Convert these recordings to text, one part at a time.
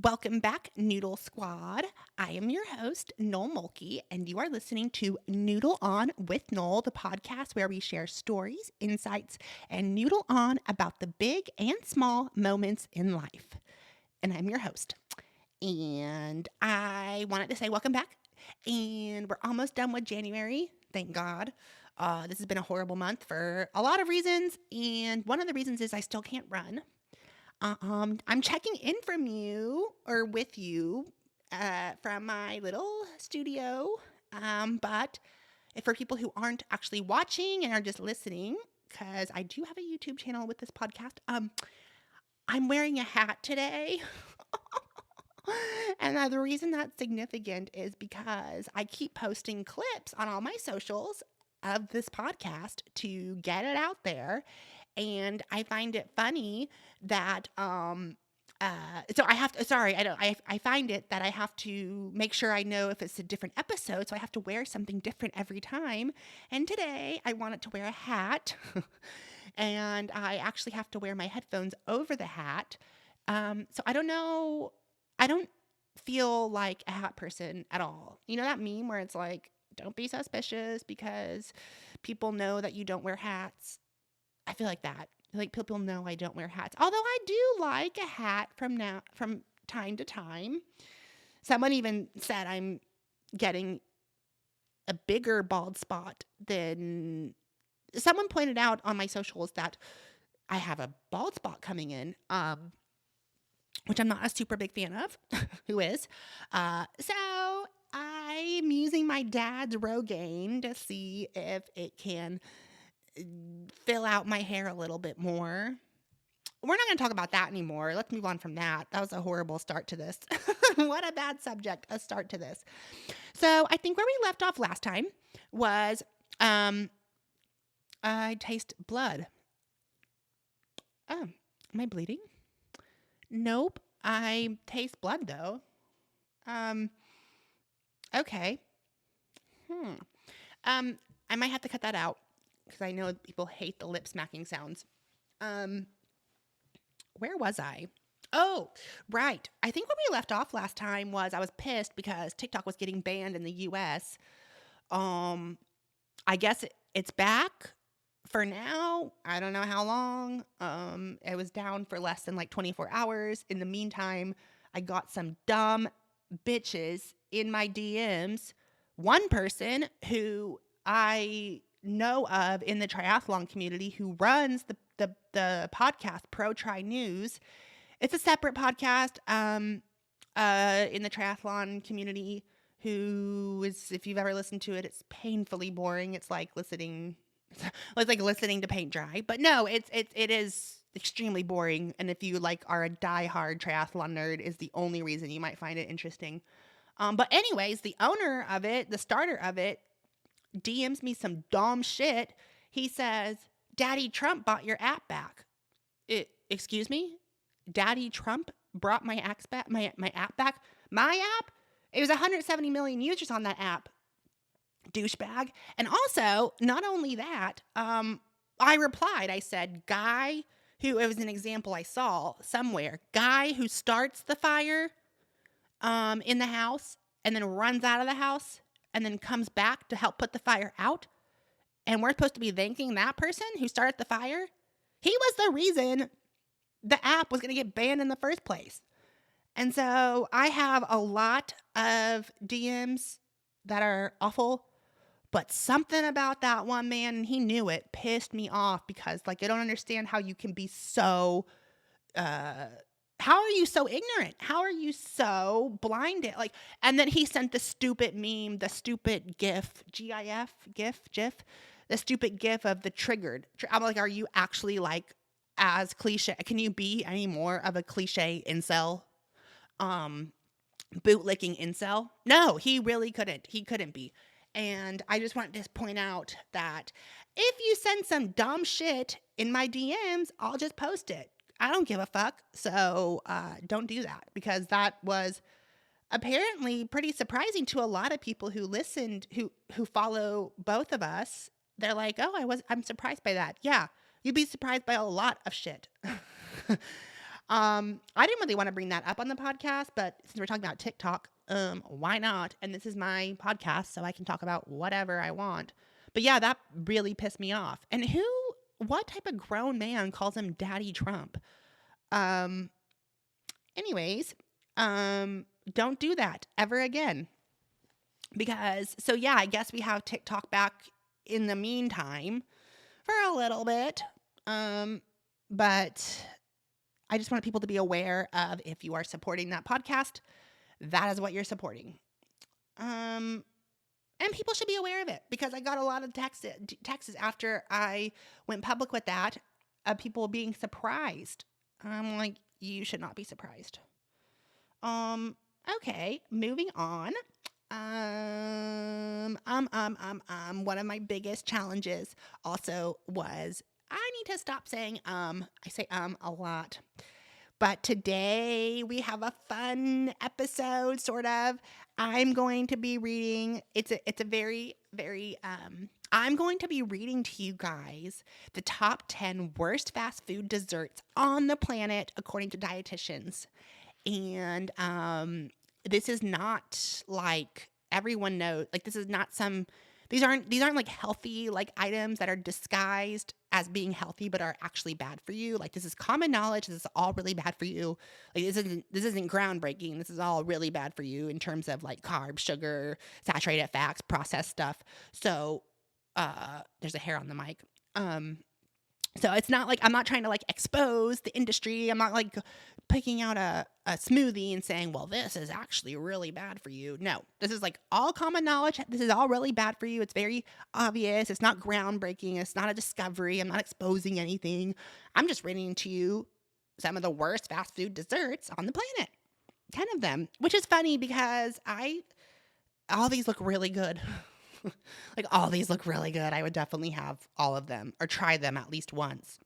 Welcome back, Noodle Squad. I am your host, Noel Mulkey, and you are listening to Noodle On with Noel, the podcast where we share stories, insights, and noodle on about the big and small moments in life. And I'm your host. And I wanted to say welcome back. And we're almost done with January, thank God. This has been a horrible month for a lot of reasons, and one of the reasons is I still can't run. I'm checking in from you or with you from my little studio. But for people who aren't actually watching and are just listening, because I do have a YouTube channel with this podcast, I'm wearing a hat today. And the reason that's significant is because I keep posting clips on all my socials of this podcast to get it out there. And I find it funny that I find it that I have to make sure I know if it's a different episode, so I have to wear something different every time. And today I wanted to wear a hat. And I actually have to wear my headphones over the hat. So I don't know. I don't feel like a hat person at all. You know that meme where it's like, don't be suspicious because people know that you don't wear hats. I feel like that. Like people know I don't wear hats. Although I do like a hat from time to time. Someone even said I'm getting a bigger bald spot than someone pointed out on my socials that I have a bald spot coming in. Which I'm not a super big fan of. Who is? So I'm using my dad's Rogaine to see if it can fill out my hair a little bit more. We're not going to talk about that anymore. Let's move on from that. That was a horrible start to this. What a bad subject, a start to this. So I think where we left off last time was I taste blood. Oh, am I bleeding? Nope. I taste blood though. Okay. I might have to cut that out because I know people hate the lip smacking sounds. Where was I? Oh, right. I think where we left off last time was I was pissed because TikTok was getting banned in the US. I guess it's back. For now, I don't know how long. It was down for less than like 24 hours. In the meantime, I got some dumb bitches in my DMs. One person who I know of in the triathlon community who runs the podcast Pro Tri News. It's a separate podcast in the triathlon community who is, if you've ever listened to it, it's painfully boring. It's like listening to paint dry, but no, it is extremely boring. And if you are a diehard triathlon nerd, is the only reason you might find it interesting. But anyways, the owner of it, the starter of it, DMs me some dumb shit. He says, "Daddy Trump bought your app back." Excuse me, Daddy Trump brought my app back. My app back. My app. It was 170 million users on that app. Douchebag. And also, not only that, I replied, I said, it was an example I saw somewhere, guy who starts the fire in the house and then runs out of the house and then comes back to help put the fire out. And we're supposed to be thanking that person who started the fire. He was the reason the app was going to get banned in the first place. And so I have a lot of DMs that are awful. But something about that one man, and he knew it, pissed me off because, I don't understand how you can be so, how are you so ignorant? How are you so blinded? And then he sent the stupid meme, the stupid GIF, GIF, the stupid GIF of the triggered. I'm like, are you actually as cliche? Can you be any more of a cliche incel? Bootlicking incel? No, he really couldn't. He couldn't be. And I just wanted to point out that if you send some dumb shit in my DMs, I'll just post it. I don't give a fuck. So don't do that, because that was apparently pretty surprising to a lot of people who listened, who follow both of us. They're like, oh, I'm surprised by that. Yeah, you'd be surprised by a lot of shit. I didn't really want to bring that up on the podcast, but since we're talking about TikTok, why not? And this is my podcast, so I can talk about whatever I want. But yeah, that really pissed me off. And what type of grown man calls him Daddy Trump? Um, anyways, don't do that ever again. Because, so yeah, I guess we have TikTok back in the meantime for a little bit. But I just want people to be aware of, if you are supporting that podcast, that is what you're supporting. And people should be aware of it, because I got a lot of texts after I went public with that, of people being surprised. I'm like, you should not be surprised. Okay, moving on. One of my biggest challenges also was, I need to stop saying I say a lot. But today we have a fun episode, sort of. I'm going to be reading, it's a very, very, I'm going to be reading to you guys the top 10 worst fast food desserts on the planet, according to dietitians. And this is not like everyone knows, like this is not these aren't like healthy like items that are disguised as being healthy but are actually bad for you. Like, this is common knowledge. This is all really bad for you. Like, this isn't groundbreaking. This is all really bad for you in terms of like carbs, sugar, saturated fats, processed stuff. So there's a hair on the mic. So it's not like, I'm not trying to like expose the industry. I'm not like picking out a smoothie and saying, well, this is actually really bad for you. No, this is like all common knowledge. This is all really bad for you. It's very obvious. It's not groundbreaking. It's not a discovery. I'm not exposing anything. I'm just reading to you some of the worst fast food desserts on the planet. 10 of them, which is funny because all these look really good. Like, all these look really good. I would definitely have all of them, or try them at least once.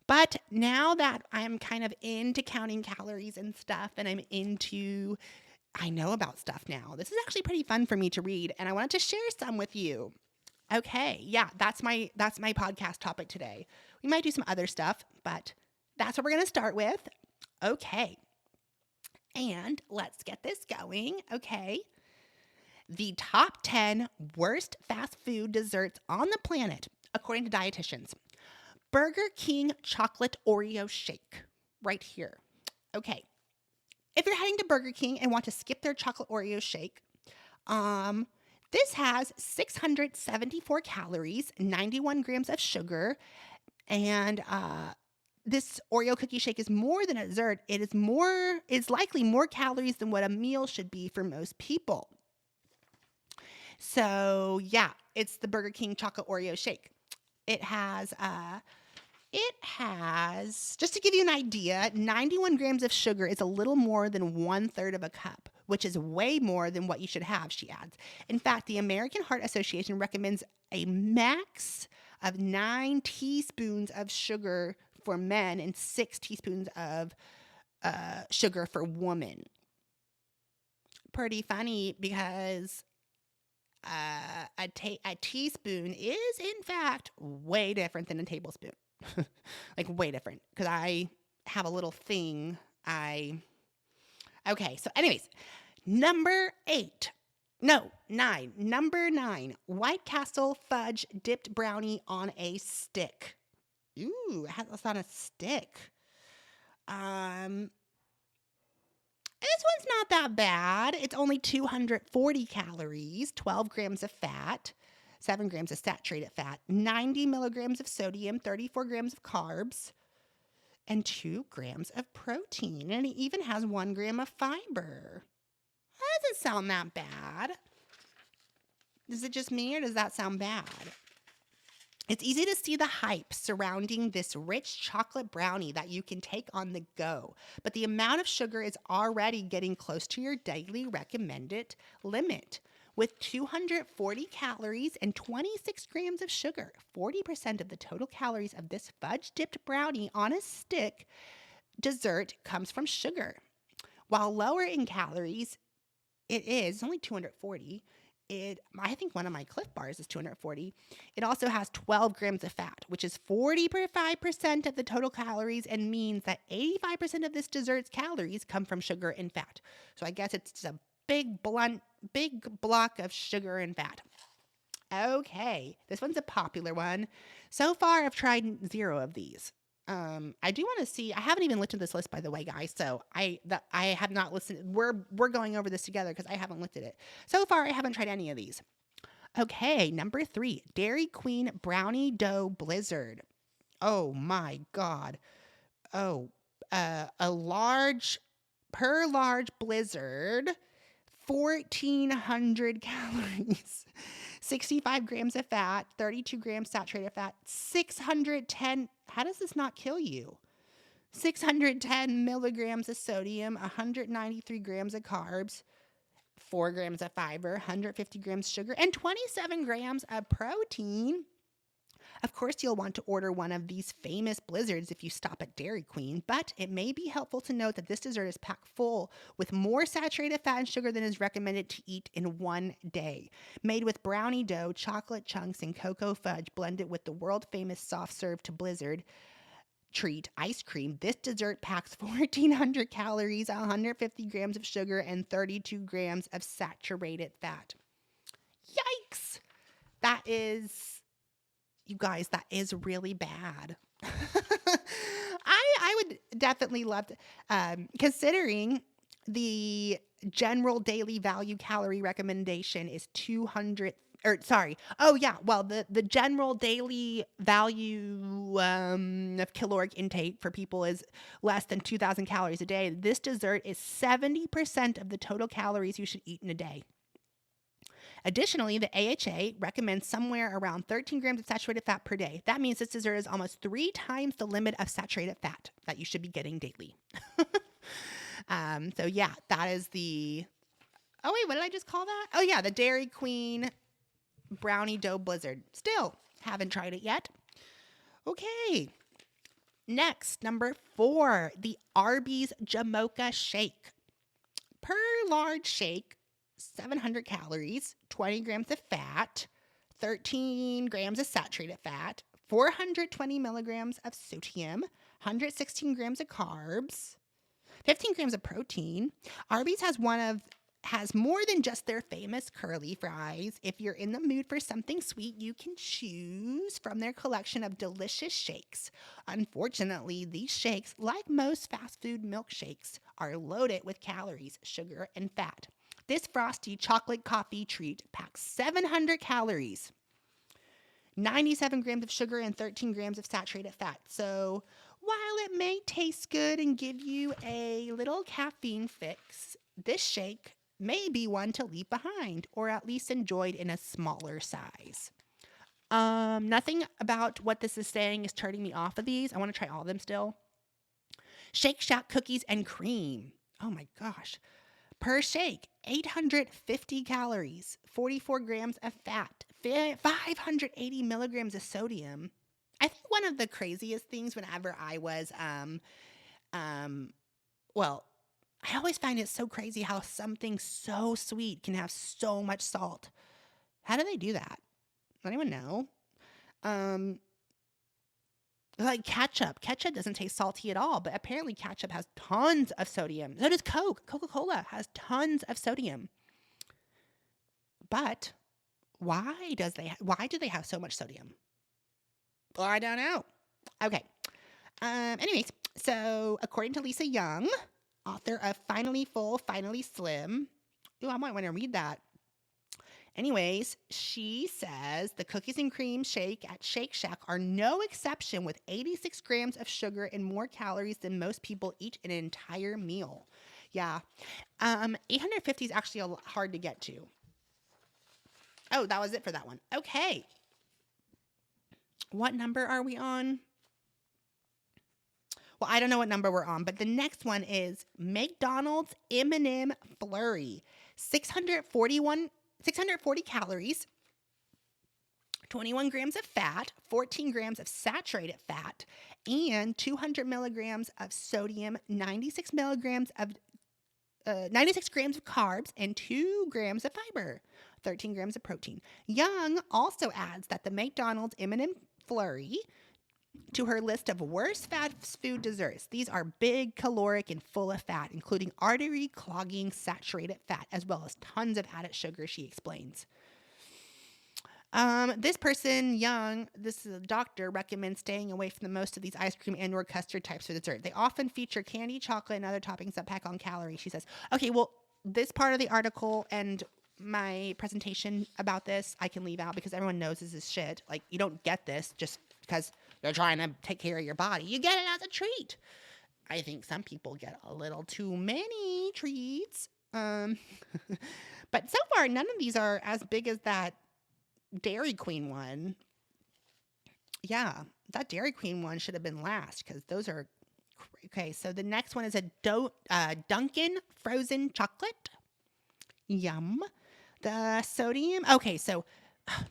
But now that I'm kind of into counting calories and stuff, and I know about stuff now, this is actually pretty fun for me to read, and I wanted to share some with you. Okay, yeah, that's my podcast topic today. We might do some other stuff, but that's what we're going to start with. Okay, and let's get this going. Okay. The top 10 worst fast food desserts on the planet, according to dietitians. Burger King chocolate Oreo shake, right here. Okay, if you're heading to Burger King and want to skip their chocolate Oreo shake, this has 674 calories, 91 grams of sugar, and this Oreo cookie shake is more than a dessert. It's likely more calories than what a meal should be for most people. So yeah, it's the Burger King chocolate Oreo shake. It has, just to give you an idea, 91 grams of sugar is a little more than 1/3 of a cup, which is way more than what you should have, she adds. In fact, the American Heart Association recommends a max of 9 teaspoons of sugar for men and 6 teaspoons of sugar for women. Pretty funny, because a teaspoon is, in fact, way different than a tablespoon. Like, way different. Because I have a little thing. Okay, so anyways, number 9, White Castle fudge dipped brownie on a stick. Ooh, it's on a stick. This one's not that bad. It's only 240 calories, 12 grams of fat, 7 grams of saturated fat, 90 milligrams of sodium, 34 grams of carbs, and 2 grams of protein. And it even has 1 gram of fiber. That doesn't sound that bad. Is it just me, or does that sound bad? It's easy to see the hype surrounding this rich chocolate brownie that you can take on the go, but the amount of sugar is already getting close to your daily recommended limit. With 240 calories and 26 grams of sugar, 40% of the total calories of this fudge-dipped brownie on a stick dessert comes from sugar. While lower in calories, it's only 240, I think one of my Cliff Bars is 240. It also has 12 grams of fat, which is 45% of the total calories, and means that 85% of this dessert's calories come from sugar and fat. So I guess it's a big block of sugar and fat. Okay, this one's a popular one. So far, I've tried 0 of these. I do want to see. I haven't even looked at this list, by the way, guys. So I have not listened. We're going over this together because I haven't looked at it. So far, I haven't tried any of these. Okay, number 3, Dairy Queen Brownie Dough Blizzard. Oh my God. Oh, a large blizzard, 1,400 calories. 65 grams of fat, 32 grams saturated fat, 610, how does this not kill you? 610 milligrams of sodium, 193 grams of carbs, 4 grams of fiber, 150 grams sugar, and 27 grams of protein. Of course, you'll want to order one of these famous blizzards if you stop at Dairy Queen, but it may be helpful to note that this dessert is packed full with more saturated fat and sugar than is recommended to eat in one day. Made with brownie dough, chocolate chunks, and cocoa fudge blended with the world-famous soft-serve to blizzard treat ice cream, this dessert packs 1,400 calories, 150 grams of sugar, and 32 grams of saturated fat. Yikes! That is... You guys, that is really bad. I would definitely love to, considering the general daily value calorie recommendation is 200, or sorry. Oh yeah. Well, the general daily value of caloric intake for people is less than 2,000 calories a day. This dessert is 70% of the total calories you should eat in a day. Additionally, the AHA recommends somewhere around 13 grams of saturated fat per day. That means this dessert is almost 3 times the limit of saturated fat that you should be getting daily. So yeah, that is the... Oh wait, what did I just call that? Oh yeah, the Dairy Queen Brownie Dough Blizzard. Still haven't tried it yet. Okay. Next, number 4, the Arby's Jamocha Shake. Per large shake, 700 calories, 20 grams of fat, 13 grams of saturated fat, 420 milligrams of sodium, 116 grams of carbs, 15 grams of protein. Arby's has more than just their famous curly fries. If you're in the mood for something sweet, you can choose from their collection of delicious shakes. Unfortunately, these shakes, like most fast food milkshakes, are loaded with calories, sugar, and fat. This frosty chocolate coffee treat packs 700 calories, 97 grams of sugar, and 13 grams of saturated fat. So while it may taste good and give you a little caffeine fix, this shake may be one to leave behind, or at least enjoyed in a smaller size. Nothing about what this is saying is turning me off of these. I want to try all of them still. Shake Shack cookies and cream. Oh my gosh. Per shake, 850 calories, 44 grams of fat, 580 milligrams of sodium. I think one of the craziest things whenever I was, well, I always find it so crazy how something so sweet can have so much salt. How do they do that? Does anyone know? Like ketchup. Ketchup doesn't taste salty at all, but apparently ketchup has tons of sodium. So does Coke. Coca-Cola has tons of sodium. But why do they have so much sodium? Well, I don't know. Okay. Anyways, so according to Lisa Young, author of Finally Full, Finally Slim. Ooh, I might want to read that. Anyways, she says the cookies and cream shake at Shake Shack are no exception, with 86 grams of sugar and more calories than most people eat in an entire meal. Yeah. 850 is actually a lot hard to get to. Oh, that was it for that one. Okay. What number are we on? Well, I don't know what number we're on, but the next one is McDonald's M&M Flurry. 640 calories, 21 grams of fat, 14 grams of saturated fat, and 200 milligrams of sodium, 96 milligrams of 96 grams of carbs and 2 grams of fiber, 13 grams of protein. Young also adds that the McDonald's M&M Flurry to her list of worst fast food desserts. These are big, caloric, and full of fat, including artery-clogging saturated fat, as well as tons of added sugar, she explains. This person, Young, this is a doctor, recommends staying away from the most of these ice cream and or custard types for dessert. They often feature candy, chocolate, and other toppings that pack on calories, she says. Okay, well, this part of the article and my presentation about this, I can leave out because everyone knows this is shit. Like, you don't get this just because you're trying to take care of your body. You get it as a treat. I think some people get a little too many treats. But so far, none of these are as big as that Dairy Queen one. Yeah, that Dairy Queen one should have been last because those are okay. So the next one is a Dunkin' frozen chocolate. Yum. The sodium. Okay, so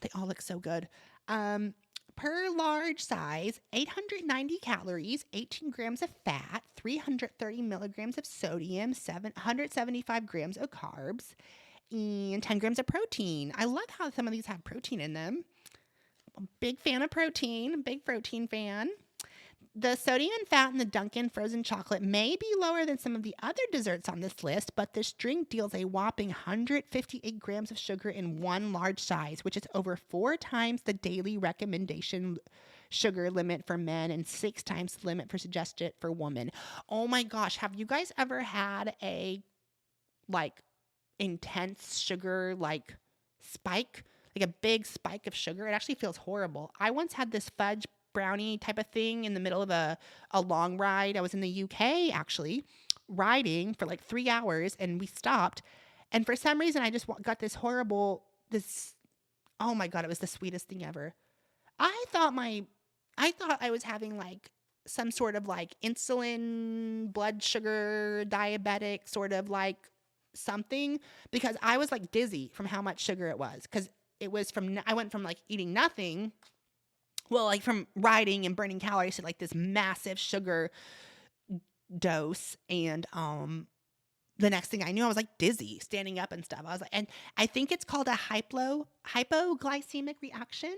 they all look so good. Per large size, 890 calories, 18 grams of fat, 330 milligrams of sodium, 775 grams of carbs, and 10 grams of protein. I love how some of these have protein in them. Big fan of protein. Big protein fan. The sodium and fat in the Dunkin' frozen chocolate may be lower than some of the other desserts on this list, but this drink deals a whopping 158 grams of sugar in one large size, which is over 4 times the daily recommendation sugar limit for men and 6 times the limit for suggested for women. Oh my gosh, have you guys ever had a intense sugar spike? Like a big spike of sugar? It actually feels horrible. I once had this fudge brownie type of thing in the middle of a long ride. I was in the UK actually riding for 3 hours and we stopped. And for some reason I just got oh my God, it was the sweetest thing ever. I thought I was having some sort of insulin, blood sugar, diabetic sort of something because I was dizzy from how much sugar it was. Cause it was I went from eating nothing. Well, from riding and burning calories to this massive sugar dose. And the next thing I knew, I was dizzy, standing up and stuff. I was and I think it's called a hypoglycemic reaction.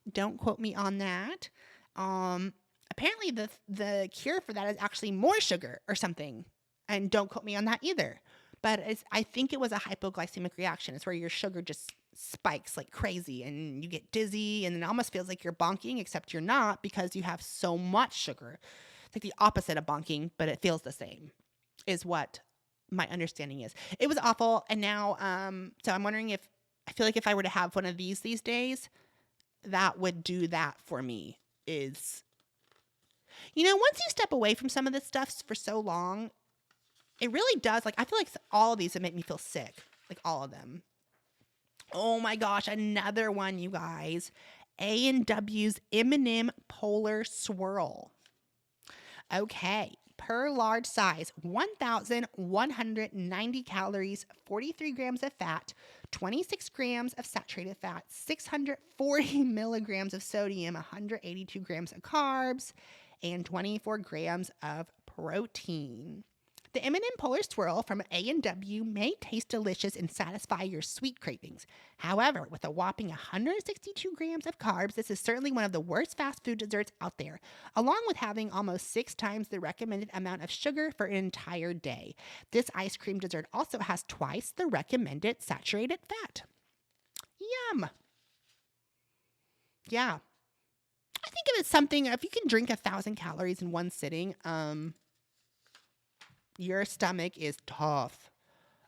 Don't quote me on that. Apparently the cure for that is actually more sugar or something. And don't quote me on that either. But I think it was a hypoglycemic reaction. It's where your sugar just spikes like crazy and you get dizzy and it almost feels like you're bonking, except you're not because you have so much sugar. It's the opposite of bonking, but it feels the same is what my understanding is. It was awful. And now, so I'm wondering I feel like if I were to have one of these days, that would do that for me once you step away from some of this stuff for so long, it really does. I feel like all of these would make me feel sick, all of them. Oh my gosh, another one, you guys. A&W's M&M Polar Swirl. Okay, per large size, 1,190 calories, 43 grams of fat, 26 grams of saturated fat, 640 milligrams of sodium, 182 grams of carbs, and 24 grams of protein. The M&M Polar Swirl from A&W may taste delicious and satisfy your sweet cravings. However, with a whopping 162 grams of carbs, this is certainly one of the worst fast food desserts out there, along with having almost 6 times the recommended amount of sugar for an entire day. This ice cream dessert also has twice the recommended saturated fat. Yum! Yeah. I think if it's something, if you can drink 1,000 calories in one sitting, your stomach is tough.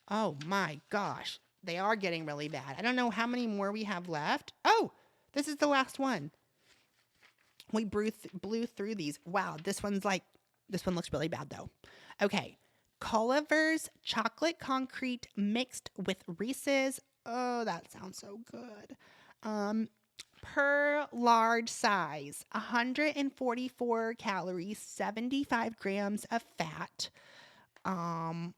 Oh my gosh. They are getting really bad. I don't know how many more we have left. Oh, this is the last one. We blew through these. Wow, this one looks really bad though. Okay. Culver's chocolate concrete mixed with Reese's. Oh, that sounds so good. Per large size, 144 calories, 75 grams of fat. I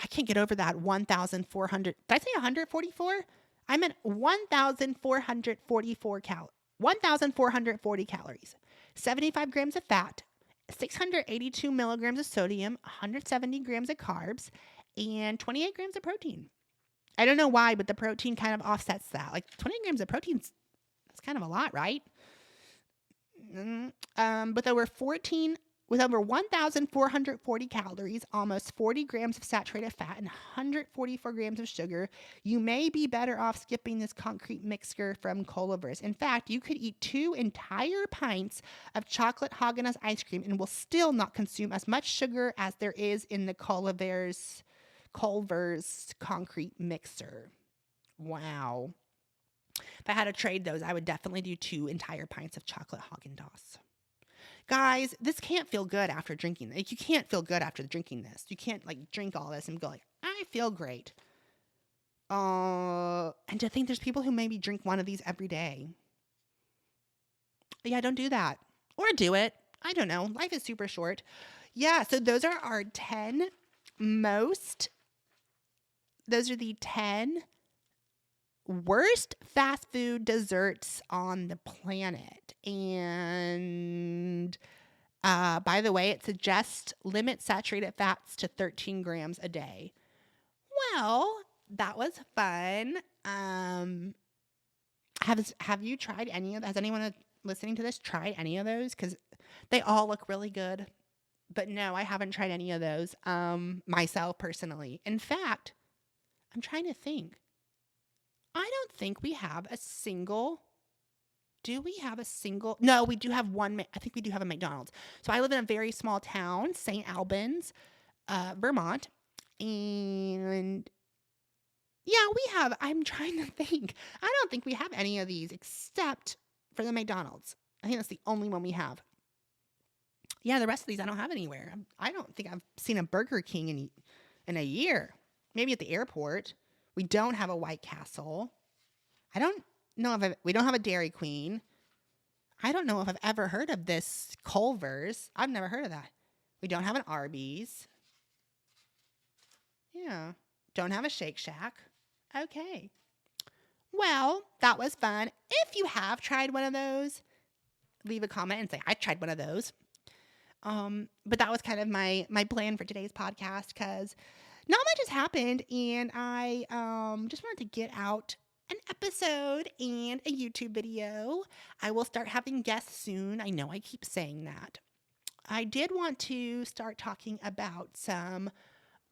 can't get over that 1,400. Did I say 144? I meant 1,440 calories, 75 grams of fat, 682 milligrams of sodium, 170 grams of carbs, and 28 grams of protein. I don't know why, but the protein kind of offsets that. Like 20 grams of protein, that's kind of a lot, right? With over 1,440 calories, almost 40 grams of saturated fat, and 144 grams of sugar, you may be better off skipping this concrete mixture from Culver's. In fact, you could eat 2 entire pints of chocolate Haagen-Dazs ice cream and will still not consume as much sugar as there is in the Culver's concrete mixer. Wow. If I had to trade those, I would definitely do 2 entire pints of chocolate Haagen-Dazs. Guys, this can't feel good after drinking. Like, you can't feel good after drinking this. You can't like drink all this and go like, I feel great. And to think there's people who maybe drink one of these every day. Yeah, don't do that. Or do it. I don't know. Life is super short. Yeah, so those are our 10 the 10 worst fast food desserts on the planet. And by the way, it suggests limit saturated fats to 13 grams a day. Well, that was fun. Have you tried any of? Has anyone listening to this tried any of those? Because they all look really good. But no, I haven't tried any of those myself personally. In fact, I'm trying to think. I don't think we have a single. Do we have a single? No, we do have one. I think we do have a McDonald's. So I live in a very small town, St. Albans, Vermont. And yeah, we have. I'm trying to think. I don't think we have any of these except for the McDonald's. I think that's the only one we have. Yeah, the rest of these I don't have anywhere. I don't think I've seen a Burger King in a year. Maybe at the airport. We don't have a White Castle. I don't know if we don't have a Dairy Queen. I don't know if I've ever heard of this Culver's. I've never heard of that. We don't have an Arby's. Yeah. Don't have a Shake Shack. Okay. Well, that was fun. If you have tried one of those, leave a comment and say, I tried one of those. But that was kind of my plan for today's podcast because not much has happened, and I just wanted to get out an episode and a YouTube video. I will start having guests soon. I know I keep saying that. I did want to start talking about some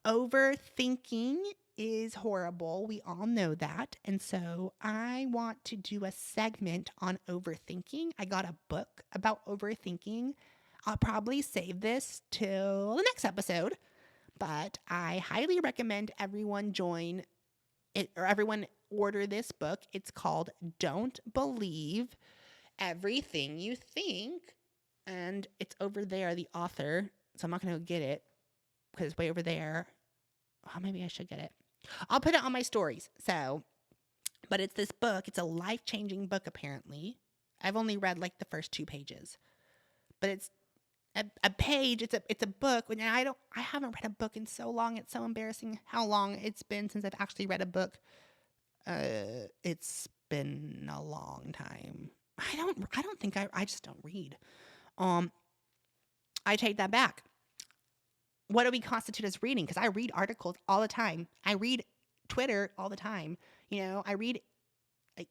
overthinking is horrible. We all know that. And so I want to do a segment on overthinking. I got a book about overthinking. I'll probably save this till the next episode. But I highly recommend everyone join it or everyone order this book. It's called Don't Believe Everything You Think. And it's over there, the author. So I'm not going to get it because it's way over there. Oh, maybe I should get it. I'll put it on my stories. But it's this book. It's a life-changing book, apparently. I've only read like the first 2 pages. But it's a page. It's a book, and I haven't read a book in so long. It's so embarrassing how long it's been since I've actually read a book. It's been a long time. I don't think I just don't read. I take that back. What do we constitute as reading? Because I read articles all the time. I read Twitter all the time. I read like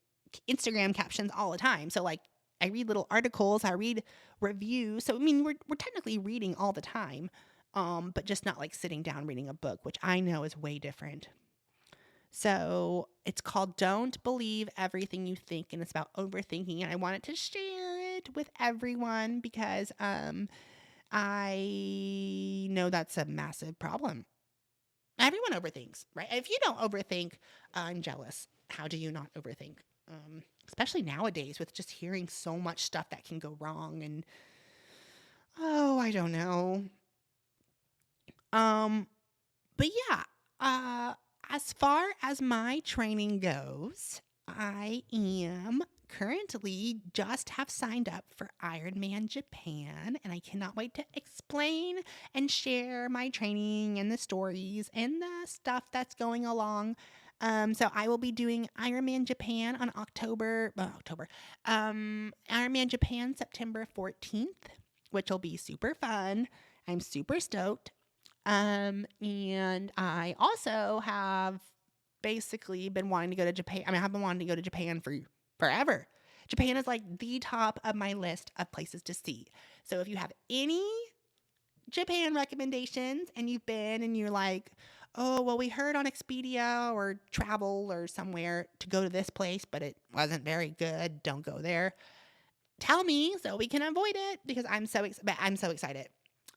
Instagram captions all the time. So like, I read little articles, I read reviews. So, I mean, we're technically reading all the time, but just not like sitting down reading a book, which I know is way different. So it's called Don't Believe Everything You Think, and it's about overthinking. And I wanted to share it with everyone because I know that's a massive problem. Everyone overthinks, right? If you don't overthink, I'm jealous. How do you not overthink? Especially nowadays with just hearing so much stuff that can go wrong and I don't know. But yeah, as far as my training goes, I am currently just have signed up for Ironman Japan, and I cannot wait to explain and share my training and the stories and the stuff that's going along. So I will be doing Ironman Japan on Ironman Japan September 14th, which will be super fun. I'm super stoked. And I also have basically been wanting to go to Japan. I mean, I've been wanting to go to Japan for forever. Japan is like the top of my list of places to see. So if you have any Japan recommendations and you've been and you're like, oh, well, we heard on Expedia or travel or somewhere to go to this place, but it wasn't very good, don't go there. Tell me so we can avoid it because I'm so excited.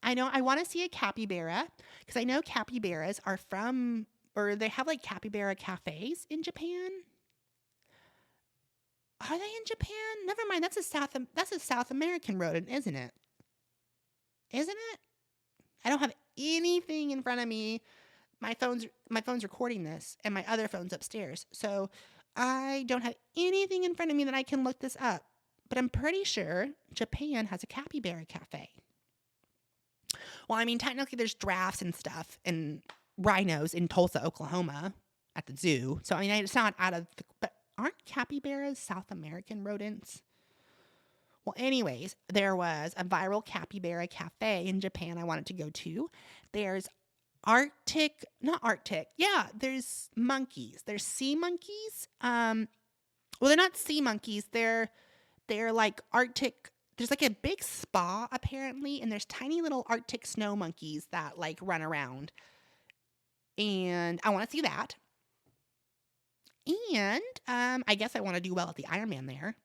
I know I want to see a capybara because I know capybaras are from, or they have like capybara cafes in Japan. Are they in Japan? Never mind. That's a South American rodent, isn't it? Isn't it? I don't have anything in front of me. My phone's recording this, and my other phone's upstairs. So I don't have anything in front of me that I can look this up. But I'm pretty sure Japan has a capybara cafe. Well, I mean, technically there's giraffes and stuff and rhinos in Tulsa, Oklahoma at the zoo. So, I mean, it's not out of the... But aren't capybaras South American rodents? Well, anyways, there was a viral capybara cafe in Japan I wanted to go to. There's there's monkeys. There's sea monkeys. Well, they're not sea monkeys. They're like Arctic. There's like a big spa apparently, and there's tiny little Arctic snow monkeys that like run around. And I want to see that. And I guess I want to do well at the Ironman there.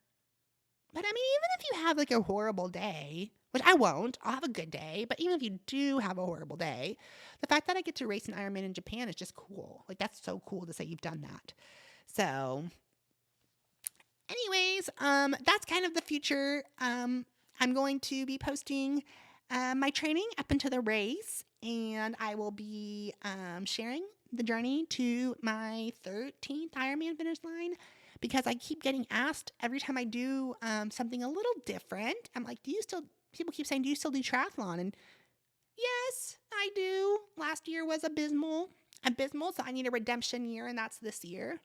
But I mean, even if you have like a horrible day, which I won't, I'll have a good day. But even if you do have a horrible day, the fact that I get to race an Ironman in Japan is just cool. Like, that's so cool to say you've done that. So anyways, that's kind of the future. I'm going to be posting my training up into the race, and I will be sharing the journey to my 13th Ironman finish line. Because I keep getting asked every time I do something a little different. I'm like, people keep saying, do you still do triathlon? And yes, I do. Last year was abysmal. So I need a redemption year, and that's this year.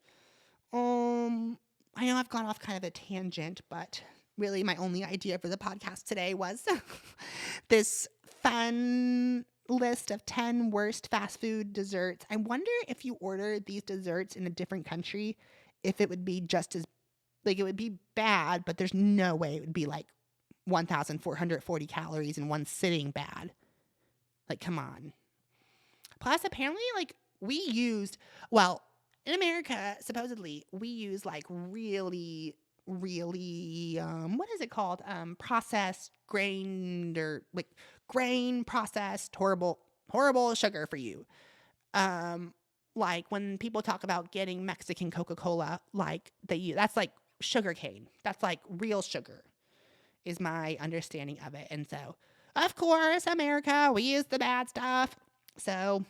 I know I've gone off kind of a tangent, but really my only idea for the podcast today was this fun list of 10 worst fast food desserts. I wonder if you order these desserts in a different country, if it would be just as, like, it would be bad, but there's no way it would be like 1,440 calories in one sitting bad. Like, come on. Plus, apparently, like, in America, supposedly, we use like really, really, what is it called? Processed grain, or like grain processed, horrible sugar for you. Like when people talk about getting Mexican Coca-Cola, like that's like sugar cane. That's like real sugar is my understanding of it. And so, of course, America, we use the bad stuff. So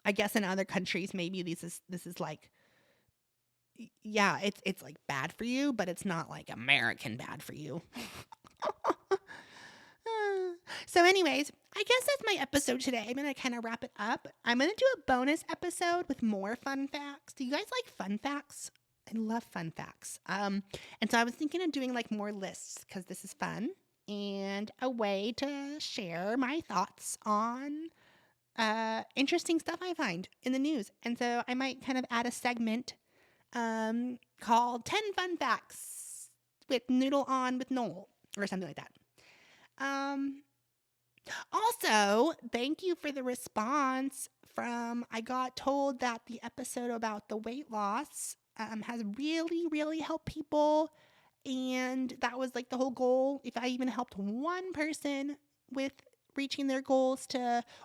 I guess in other countries, maybe this is like, yeah, it's like bad for you, but it's not like American bad for you. So anyways, I guess that's my episode today. I'm going to kind of wrap it up. I'm going to do a bonus episode with more fun facts. Do you guys like fun facts? I love fun facts. And so I was thinking of doing like more lists because this is fun and a way to share my thoughts on interesting stuff I find in the news. And so I might kind of add a segment called 10 Fun Facts with Noodle On with Noel or something like that. Also, thank you for the response I got told that the episode about the weight loss has really, really helped people. And that was like the whole goal. If I even helped one person with reaching their goals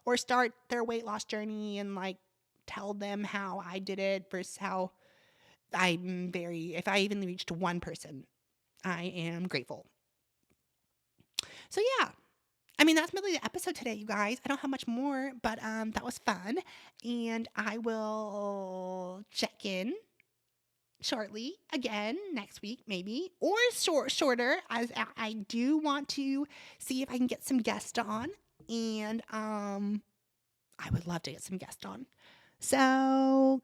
or start their weight loss journey and like tell them how I did it versus how if I even reached one person, I am grateful. So yeah. I mean, that's really the episode today, you guys. I don't have much more, but that was fun. And I will check in shortly again next week, maybe, or shorter, as I do want to see if I can get some guests on. And I would love to get some guests on. So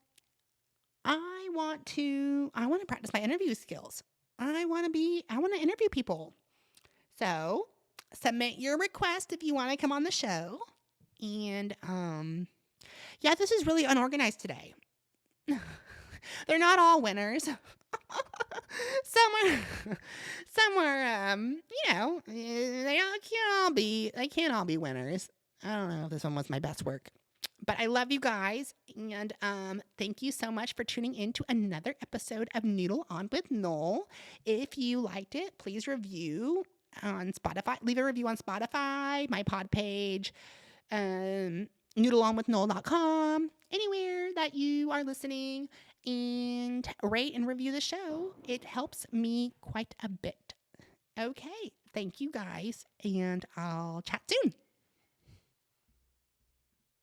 I want to practice my interview skills. I want to interview people. So submit your request if you want to come on the show. And yeah, this is really unorganized today. They're not all winners. Some are they can't all be winners. I don't know if this one was my best work. But I love you guys, and thank you so much for tuning in to another episode of Noodle On with Noel. If you liked it, please review on Spotify. Leave a review on Spotify, my pod page, noodleonwithnoel.com, anywhere that you are listening, and rate and review the show. It helps me quite a bit. Okay, thank you guys, and I'll chat soon.